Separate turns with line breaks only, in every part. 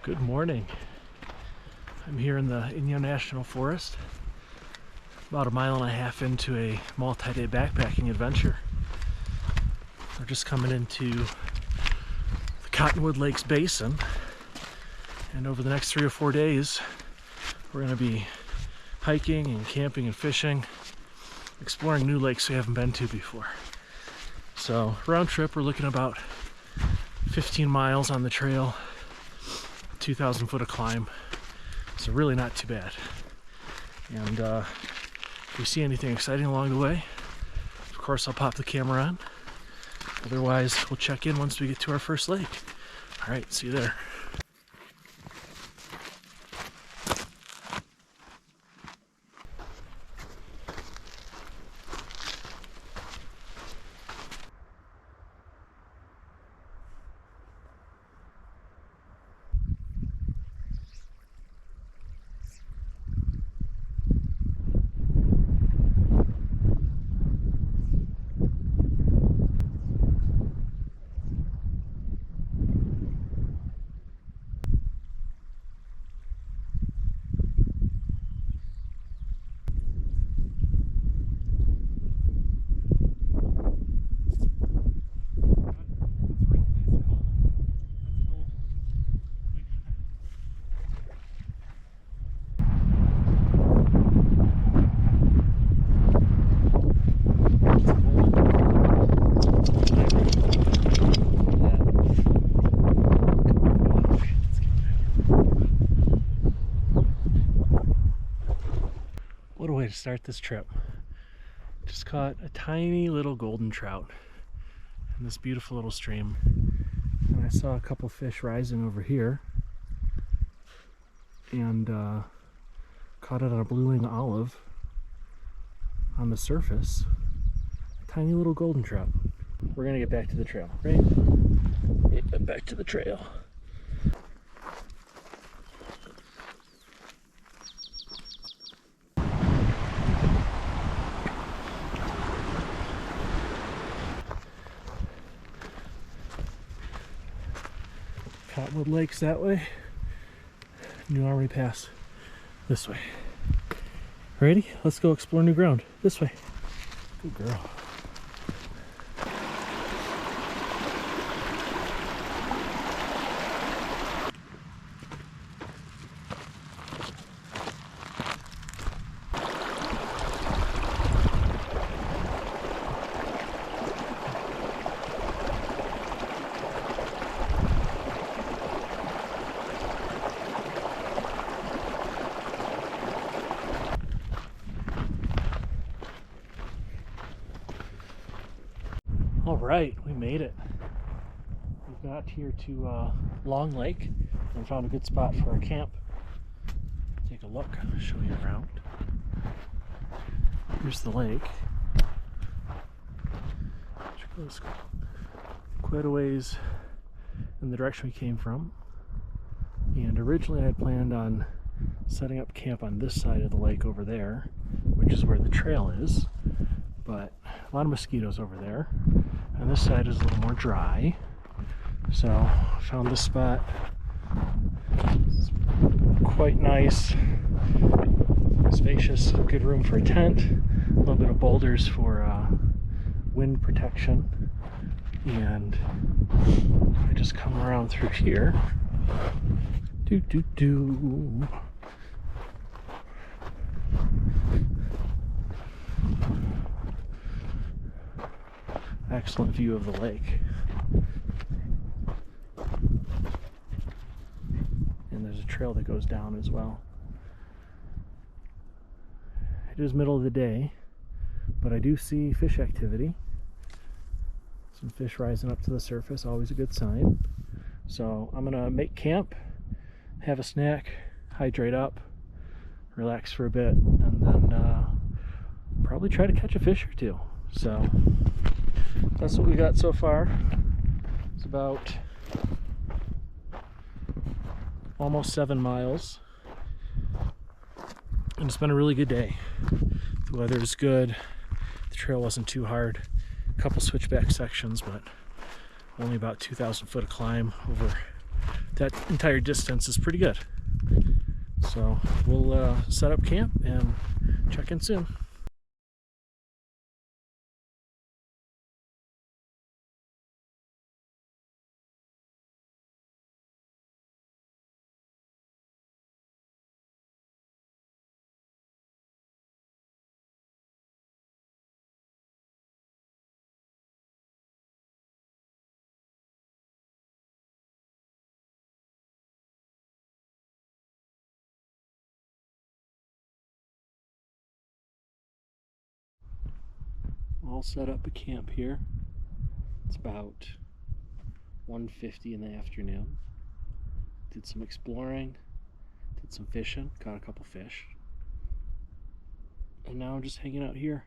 Good morning. I'm here in the Inyo National Forest, about a mile and a half into a multi-day backpacking adventure. We're just coming into the Cottonwood Lakes Basin, and over the next 3 or 4 days we're going to be hiking and camping and fishing, exploring new lakes we haven't been to before. So round trip we're looking about 15 miles on the trail, 2,000 foot of climb, so really not too bad. And if we see anything exciting along the way, of course I'll pop the camera on. Otherwise we'll check in once we get to our first lake. All right, see you there. What a way to start this trip. Just caught a tiny little golden trout in this beautiful little stream. And I saw a couple fish rising over here, and caught it on a blue-wing olive on the surface. A tiny little golden trout. We're gonna get back to the trail, right? Get back to the trail. Cottonwood Lakes that way, New Armory Pass this way. Ready? Let's go explore new ground. This way. Good girl. All right, we made it. We've got here to Long Lake and found a good spot for our camp. Take a look, I'll show you around. Here's the lake, which goes quite a ways in the direction we came from. And originally I had planned on setting up camp on this side of the lake over there, which is where the trail is, but a lot of mosquitoes over there. And this side is a little more dry, so I found this spot. It's quite nice, spacious, good room for a tent, a little bit of boulders for wind protection, and I just come around through here. Excellent view of the lake. And there's a trail that goes down as well. It is middle of the day, but I do see fish activity. Some fish rising up to the surface, always a good sign. So I'm gonna make camp, have a snack, hydrate up, relax for a bit, and then probably try to catch a fish or two. So that's what we got so far. It's about almost 7 miles. And it's been a really good day. The weather is good. The trail wasn't too hard. A couple switchback sections, but only about 2,000 foot of climb over that entire distance is pretty good. So we'll set up camp and check in soon. All set up a camp here. It's about 1:50 in the afternoon. Did some exploring, did some fishing, caught a couple fish. And now I'm just hanging out here.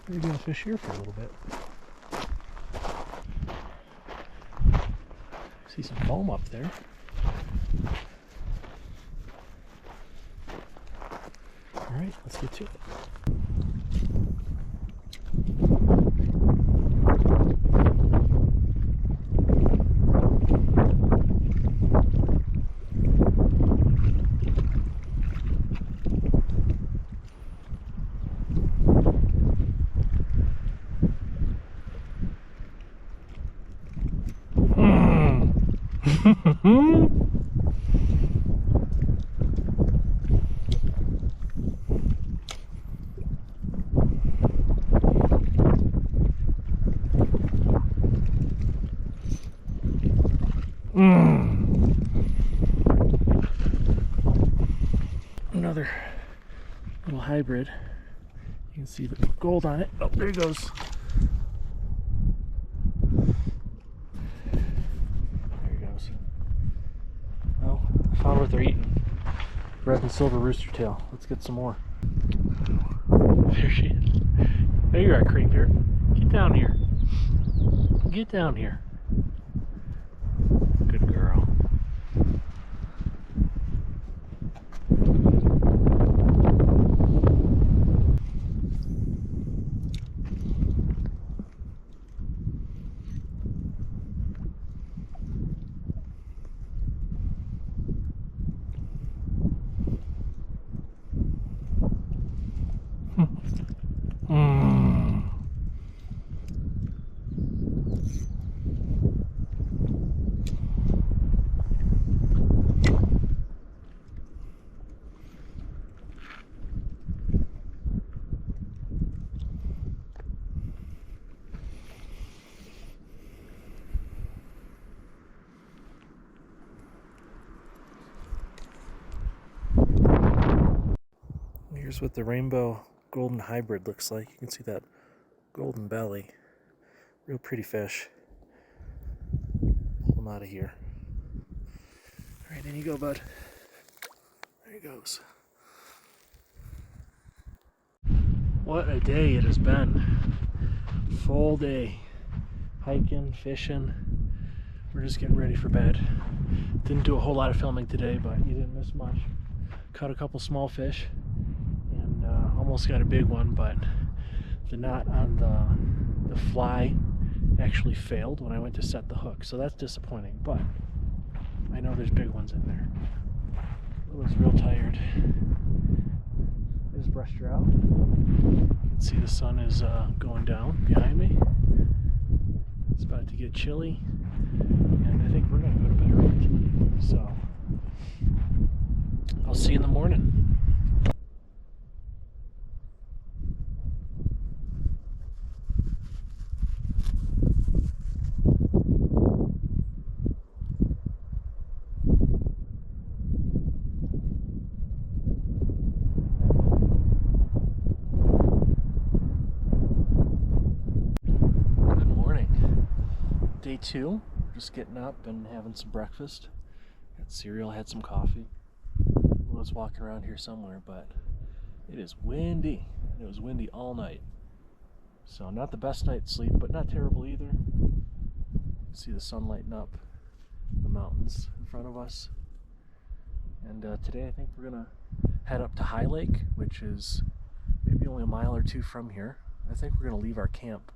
We're gonna fish here for a little bit. See some foam up there. All right, let's get to it. Another little hybrid. You can see the gold on it. Oh, there he goes. There he goes. Well, I found what they're eating. Red and silver rooster tail. Let's get some more. There she is. There you are, creeper. Get down here. Get down here. Good girl. Here's what the rainbow golden hybrid looks like. You can see that golden belly. Real pretty fish. Pull him out of here. Alright, in you go, bud. There he goes. What a day it has been. Full day. Hiking, fishing. We're just getting ready for bed. Didn't do a whole lot of filming today, but you didn't miss much. Caught a couple small fish. And almost got a big one, but the knot on the fly actually failed when I went to set the hook, so that's disappointing, but I know there's big ones in there. Lily's real tired. I just brushed her out. You can see the sun is going down behind me. It's about to get chilly, and I think we're going to go to bed early tonight, so I'll see you in the morning. 2. We're just getting up and having some breakfast. Got cereal, had some coffee. I was walking around here somewhere, but it is windy. It was windy all night. So not the best night's sleep, but not terrible either. You see the sun lighting up the mountains in front of us. And today I think we're gonna head up to High Lake, which is maybe only a mile or 2 from here. I think we're gonna leave our camp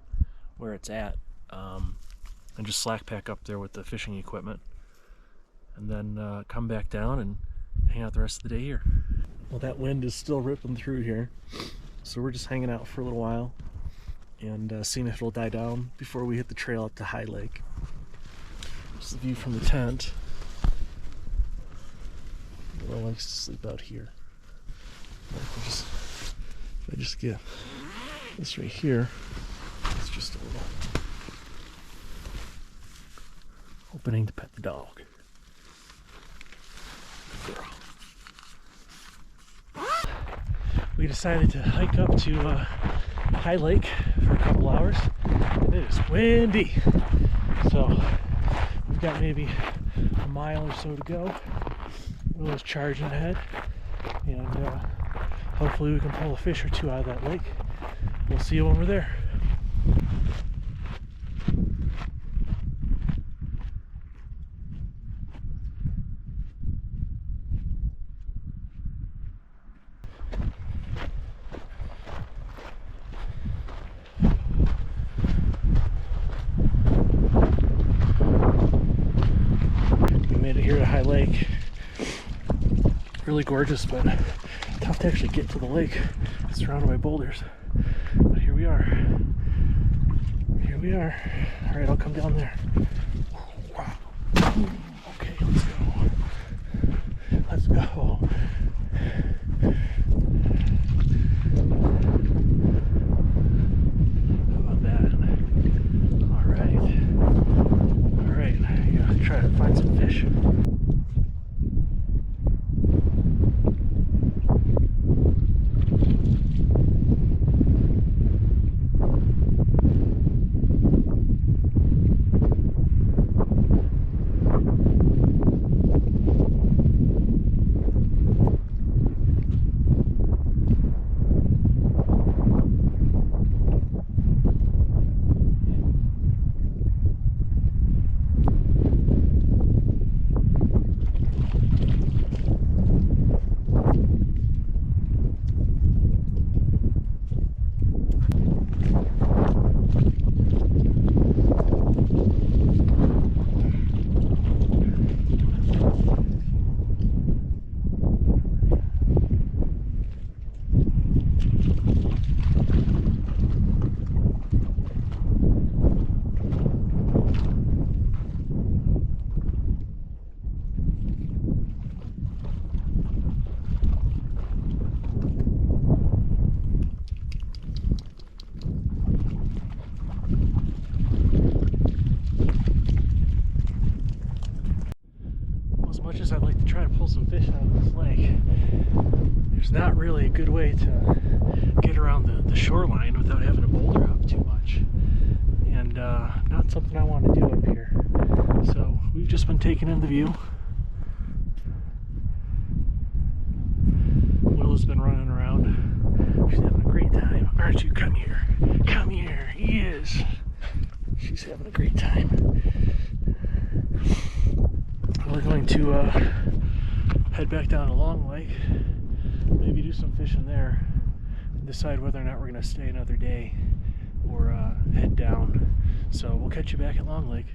where it's at and just slack pack up there with the fishing equipment, and then come back down and hang out the rest of the day here. Well, that wind is still ripping through here, so we're just hanging out for a little while and seeing if it'll die down before we hit the trail up to High Lake. Just the view from the tent. Will likes to sleep out here. If I just get this right here, it's just a little opening to pet the dog. Good girl. We decided to hike up to High Lake for a couple hours, and it is windy. So we've got maybe a mile or so to go. Willow's charging ahead, and hopefully we can pull a fish or 2 out of that lake. We'll see you when we're there. We made it here to High Lake. Really gorgeous, but tough to actually get to the lake. It's surrounded by boulders. But here we are. Here we are. All right, I'll come down there. Wow. Okay, let's go. Let's go. How about that? All right. All right. I'm gonna try to find some fish. I'd like to try to pull some fish out of this lake. There's not really a good way to get around the shoreline without having a boulder up too much, and not something I want to do up here. So we've just been taking in the view. Willow's been running around. She's having a great time. Aren't you? Come here. Come here. He is. She's having a great time. We're going to head back down to Long Lake, maybe do some fishing there, and decide whether or not we're going to stay another day or head down. So we'll catch you back at Long Lake.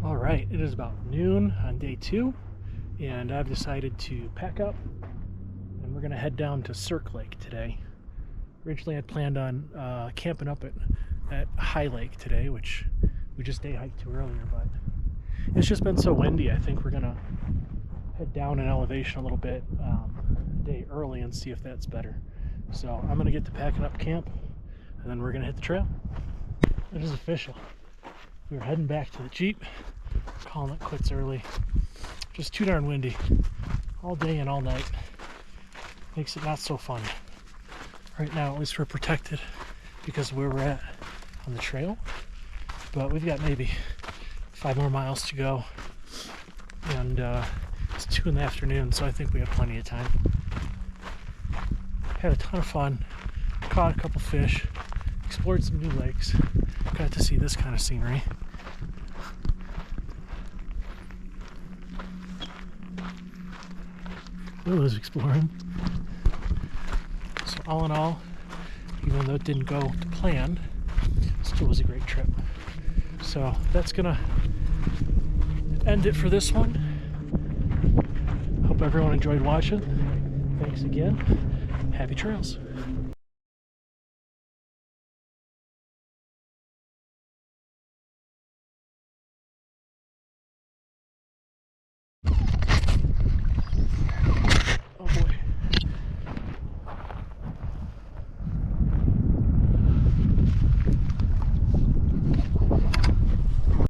All right, it is about noon on day 2, and I've decided to pack up, and we're going to head down to Cirque Lake today. Originally I'd planned on camping up at High Lake today, which we just day hiked to earlier, but it's just been so windy. I think we're gonna head down in elevation a little bit a day early and see if that's better. So I'm gonna get to packing up camp, and then we're gonna hit the trail. It is official. We're heading back to the Jeep, calling it quits early. Just too darn windy all day and all night. Makes it not so fun. Right now, at least we're protected because of where we're at on the trail, but we've got maybe 5 more miles to go, and it's 2 in the afternoon, so I think we have plenty of time. Had a ton of fun, caught a couple fish, explored some new lakes, got to see this kind of scenery. Will was exploring. So all in all, even though it didn't go to plan, it still was a great trip. So that's gonna end it for this one. Hope everyone enjoyed watching. Thanks again. Happy trails.